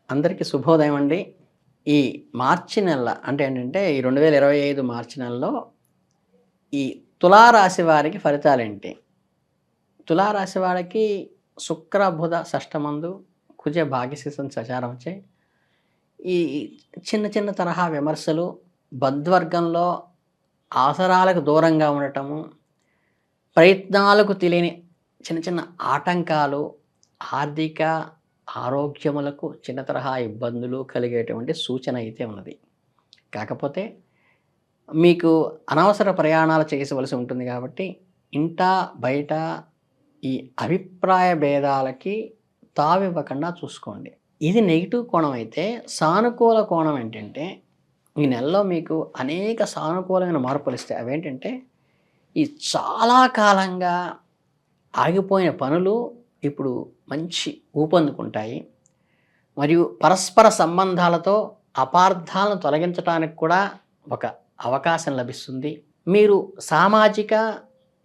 అందరికీ శుభోదయం అండి. ఈ మార్చి నెల అంటే ఏంటంటే, ఈ 2025 మార్చి నెలలో ఈ తులారాశి వారికి ఫలితాలేంటి? తులారాశి వాళ్ళకి శుక్ర, బుధ షష్టమందు, కుజ భాగ్యస్థితి సంచారం వచ్చాయి. ఈ చిన్న చిన్న తరహా విమర్శలు, బంధువర్గంలో అవసరాలకు దూరంగా ఉండటము, ప్రయత్నాలకు తెలియని చిన్న చిన్న ఆటంకాలు, ఆర్థిక, ఆరోగ్యములకు చిన్న తరహా ఇబ్బందులు కలిగేటువంటి సూచన అయితే ఉన్నది. కాకపోతే మీకు అనవసర ప్రయాణాలు చేయవలసి ఉంటుంది కాబట్టి, ఇంటా, బయట ఈ అభిప్రాయ భేదాలకి తావివ్వకుండా చూసుకోండి. ఇది నెగెటివ్ కోణం అయితే, సానుకూల కోణం ఏంటంటే, ఈ నెలలో మీకు అనేక సానుకూలమైన మార్పులొస్తాయి. అవేంటంటే, ఈ చాలా కాలంగా ఆగిపోయిన పనులు ఇప్పుడు మంచి ఊపందుకుంటాయి. మరియు పరస్పర సంబంధాలతో అపార్థాలను తొలగించటానికి కూడా ఒక అవకాశం లభిస్తుంది. మీరు సామాజిక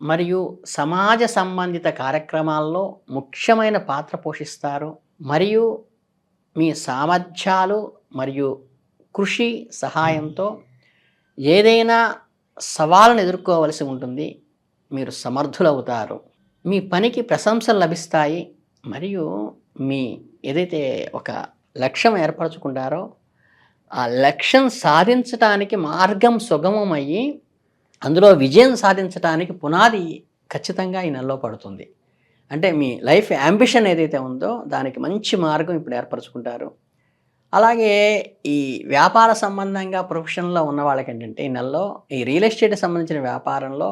మరియు సమాజ సంబంధిత కార్యక్రమాల్లో ముఖ్యమైన పాత్ర పోషిస్తారు. మరియు మీ సామర్థ్యాలు మరియు కృషి సహాయంతో ఏదైనా సవాలును ఎదుర్కోవలసి ఉంటుంది. మీరు సమర్థులవుతారు. మీ పనికి ప్రశంసలు లభిస్తాయి. మరియు మీ ఏదైతే ఒక లక్ష్యం ఏర్పరచుకుంటారో, ఆ లక్ష్యం సాధించటానికి మార్గం సుగమమయ్యి, అందులో విజయం సాధించటానికి పునాది ఖచ్చితంగా ఈ నెలలో పడుతుంది. అంటే మీ లైఫ్ యాంబిషన్ ఏదైతే ఉందో, దానికి మంచి మార్గం ఇప్పుడు ఏర్పరచుకుంటారు. అలాగే ఈ వ్యాపార సంబంధంగా ప్రొఫెషన్‌లో ఉన్న వాళ్ళకేంటంటే, ఈ నెలలో ఈ రియల్ ఎస్టేట్‌కి సంబంధించిన వ్యాపారంలో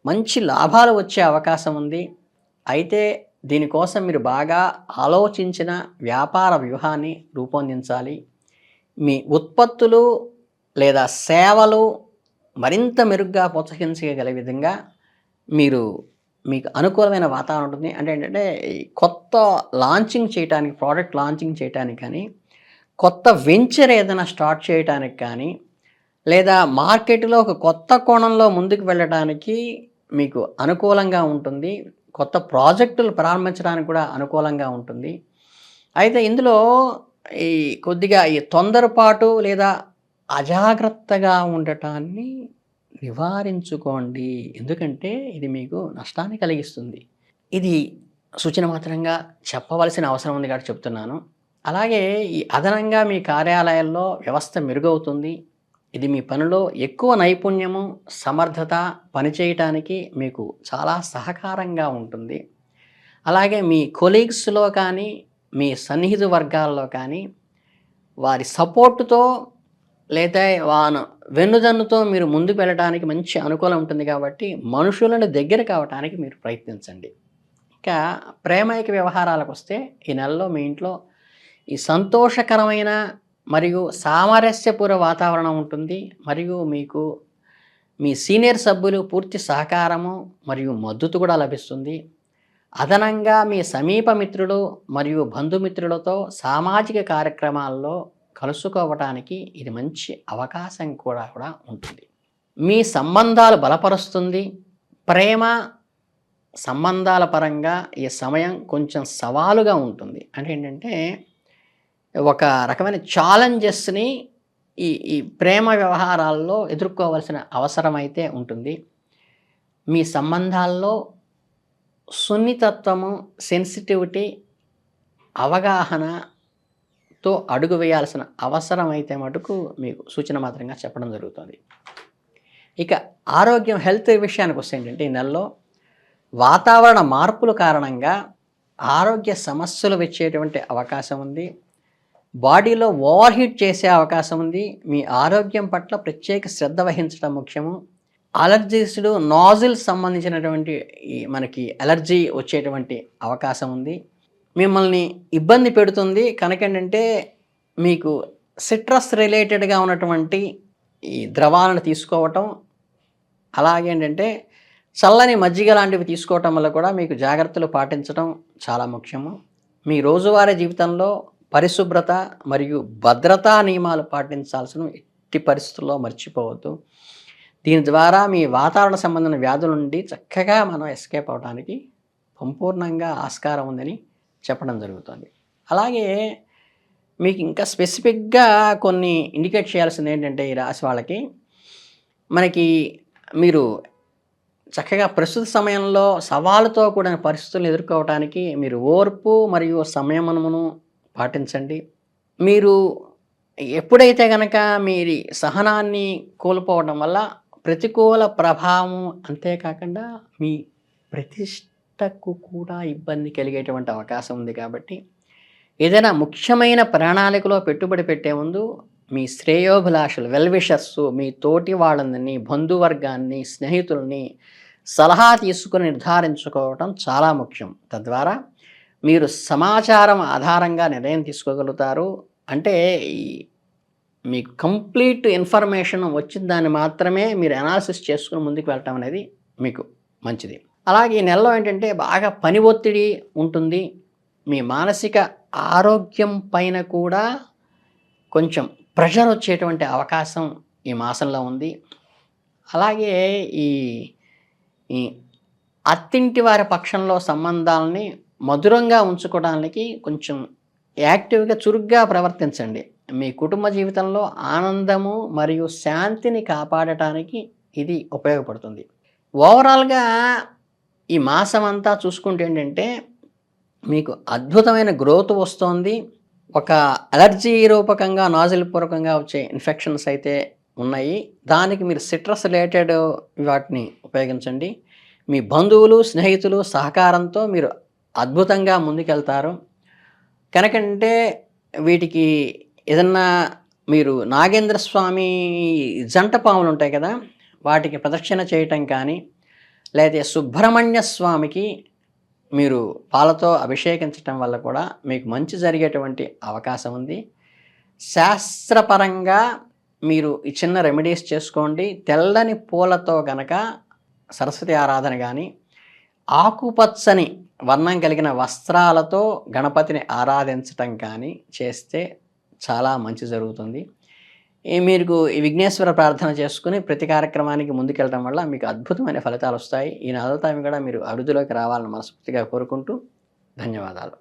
మంచి లాభాలు వచ్చే అవకాశం ఉంది. అయితే దీనికోసం మీరు బాగా ఆలోచించిన వ్యాపార వ్యూహాన్ని రూపొందించాలి. మీ ఉత్పత్తులు లేదా సేవలు మరింత మెరుగ్గా ప్రోత్సహించగల విధంగా మీకు అనుకూలమైన వాతావరణం ఉంటుంది. అంటే ఏంటంటే, ఈ కొత్త లాంచింగ్ చేయటానికి, ప్రోడక్ట్ లాంచింగ్ చేయటానికి కానీ, కొత్త వెంచర్ ఏదైనా స్టార్ట్ చేయటానికి కానీ, లేదా మార్కెట్‌లో ఒక కొత్త కోణంలో ముందుకు వెళ్ళటానికి మీకు అనుకూలంగా ఉంటుంది. కొత్త ప్రాజెక్టులు ప్రారంభించడానికి కూడా అనుకూలంగా ఉంటుంది. అయితే ఇందులో ఈ కొద్దిగా ఈ తొందరపాటు లేదా అజాగ్రత్తగా ఉండటాన్ని నివారించుకోండి. ఎందుకంటే ఇది మీకు నష్టాన్ని కలిగిస్తుంది. ఇది సూచన మాత్రంగా చెప్పవలసిన అవసరం ఉంది కాబట్టి చెప్తున్నాను. అలాగే ఈ అదనంగా మీ కార్యాలయాల్లో వ్యవస్థ మెరుగవుతుంది. ఇది మీ పనిలో ఎక్కువ నైపుణ్యము, సమర్థత పనిచేయటానికి మీకు చాలా సహకారంగా ఉంటుంది. అలాగే మీ కొలీగ్స్‌లో కానీ, మీ సన్నిహిత వర్గాల్లో కానీ, వారి సపోర్ట్‌తో లేదా వెన్నుదన్నుతో మీరు ముందుకు వెళ్ళడానికి మంచి అనుకూలం ఉంటుంది కాబట్టి, మనుషులను దగ్గర కావటానికి మీరు ప్రయత్నించండి. ఇంకా ప్రేమైక వ్యవహారాలకొస్తే, ఈ నెలలో మీ ఇంట్లో ఈ సంతోషకరమైన మరియు సామరస్యపూర్వ వాతావరణం ఉంటుంది. మరియు మీకు మీ సీనియర్ సభ్యులు పూర్తి సహకారము మరియు మద్దతు కూడా లభిస్తుంది. అదనంగా మీ సమీప మిత్రులు మరియు బంధుమిత్రులతో సామాజిక కార్యక్రమాల్లో కలుసుకోవటానికి ఇది మంచి అవకాశం కూడా ఉంటుంది. మీ సంబంధాలు బలపరుస్తుంది. ప్రేమ సంబంధాల పరంగా ఈ సమయం కొంచెం సవాలుగా ఉంటుంది. అంటే ఏంటంటే, ఒక రకమైన ఛాలెంజెస్‌ని ఈ ప్రేమ వ్యవహారాల్లో ఎదుర్కోవాల్సిన అవసరం అయితే ఉంటుంది. మీ సంబంధాల్లో సున్నితత్వము, సెన్సిటివిటీ, అవగాహనతో అడుగు వేయాల్సిన అవసరం అయితే మటుకు మీకు సూచన మాత్రంగా చెప్పడం జరుగుతుంది. ఇక ఆరోగ్యం, హెల్త్ విషయానికి వస్తే ఏంటంటే, ఈ నెలలో వాతావరణ మార్పుల కారణంగా ఆరోగ్య సమస్యలు వచ్చేటువంటి అవకాశం ఉంది. బాడీలో ఓవర్ హీట్ చేసే అవకాశం ఉంది. మీ ఆరోగ్యం పట్ల ప్రత్యేక శ్రద్ధ వహించడం ముఖ్యము. అలర్జీస్‌లు, నాజిల్స్ సంబంధించినటువంటి మనకి అలర్జీ వచ్చేటువంటి అవకాశం ఉంది. మిమ్మల్ని ఇబ్బంది పెడుతుంది. కనుకేంటంటే, మీకు సిట్రస్ రిలేటెడ్‌గా ఉన్నటువంటి ఈ ద్రవాలను తీసుకోవటం, అలాగేంటంటే చల్లని మజ్జిగ లాంటివి తీసుకోవటం వల్ల కూడా మీకు జాగ్రత్తలు పాటించడం చాలా ముఖ్యము. మీ రోజువారీ జీవితంలో పరిశుభ్రత మరియు భద్రతా నియమాలు పాటించాల్సిన ఎట్టి పరిస్థితుల్లో మర్చిపోవద్దు. దీని ద్వారా మీ వాతావరణ సంబంధమైన వ్యాధుల నుండి చక్కగా మనం ఎస్కేప్ అవడానికి సంపూర్ణంగా ఆస్కారం ఉందని చెప్పడం జరుగుతుంది. అలాగే మీకు ఇంకా స్పెసిఫిక్‌గా కొన్ని ఇండికేట్ చేయాల్సింది ఏంటంటే ఈ రాశి వాళ్ళకి, మనకి మీరు చక్కగా ప్రస్తుత సమయంలో సవాలుతో కూడిన పరిస్థితులను ఎదుర్కోవటానికి మీరు ఓర్పు మరియు సంయమనమును పాటించండి. మీరు ఎప్పుడైతే గనక మీరి సహనాన్ని కోల్పోవడం వల్ల ప్రతికూల ప్రభావం అంతేకాకుండా మీ ప్రతిష్టకు కూడా ఇబ్బంది కలిగేటువంటి అవకాశం ఉంది కాబట్టి ఏదైనా ముఖ్యమైన ప్రణాళికలో పెట్టుబడి పెట్టే ముందు మీ శ్రేయోభిలాషులు వెల్ విషర్స్ మీ తోటి వాళ్ళని బంధువర్గాన్ని స్నేహితుల్ని సలహా తీసుకుని నిర్ధారించుకోవటం చాలా ముఖ్యం. తద్వారా మీరు సమాచారం ఆధారంగా నిర్ణయం తీసుకోగలుగుతారు. అంటే ఈ మీకు కంప్లీట్ ఇన్ఫర్మేషన్ వచ్చిన దాన్ని మాత్రమే మీరు అనాలిసిస్ చేసుకుని ముందుకు వెళ్ళటం అనేది మీకు మంచిది. అలాగే ఈ నెలలో ఏంటంటే బాగా పని ఒత్తిడి ఉంటుంది. మీ మానసిక ఆరోగ్యం పైన కూడా కొంచెం ప్రెషర్ వచ్చేటువంటి అవకాశం ఈ మాసంలో ఉంది. అలాగే ఈ ఈ అత్తింటి వారి పక్షంలో సంబంధాలని మధురంగా ఉంచుకోవడానికి కొంచెం యాక్టివ్‌గా, చురుగ్గా ప్రవర్తించండి. మీ కుటుంబ జీవితంలో ఆనందము మరియు శాంతిని కాపాడటానికి ఇది ఉపయోగపడుతుంది. ఓవరాల్‌గా ఈ మాసమంతా చూసుకుంటే ఏంటంటే, మీకు అద్భుతమైన గ్రోత్ వస్తోంది. ఒక అలర్జీ రూపకంగా, నాజిల్ పూర్వకంగా వచ్చే ఇన్ఫెక్షన్స్ అయితే ఉన్నాయి. దానికి మీరు సిట్రస్ రిలేటెడ్ వాటిని ఉపయోగించండి. మీ బంధువులు, స్నేహితులు సహకారంతో మీరు అద్భుతంగా ముందుకెళ్తారు. కనుకంటే వీటికి ఏదన్నా మీరు నాగేంద్ర స్వామి జంట పాములు ఉంటాయి కదా! వాటికి ప్రదక్షిణ చేయటం కానీ, లేతే సుబ్రహ్మణ్య స్వామికి మీరు పాలతో అభిషేకించటం వల్ల కూడా మీకు మంచి జరిగేటువంటి అవకాశం ఉంది. శాస్త్రపరంగా మీరు ఈ చిన్న రెమెడీస్ చేసుకోండి. తెల్లని పూలతో గనక సరస్వతి ఆరాధన గానీ, ఆకుపచ్చని వర్ణం కలిగిన వస్త్రాలతో గణపతిని ఆరాధించటం కానీ చేస్తే చాలా మంచి జరుగుతుంది. మీకు ఈ విఘ్నేశ్వర ప్రార్థన చేసుకుని ప్రతి కార్యక్రమానికి ముందుకెళ్ళడం వల్ల మీకు అద్భుతమైన ఫలితాలు వస్తాయి. ఈ నెలంతా కూడా మీరు అభివృద్ధిలోకి రావాలని మనస్ఫూర్తిగా కోరుకుంటూ ధన్యవాదాలు.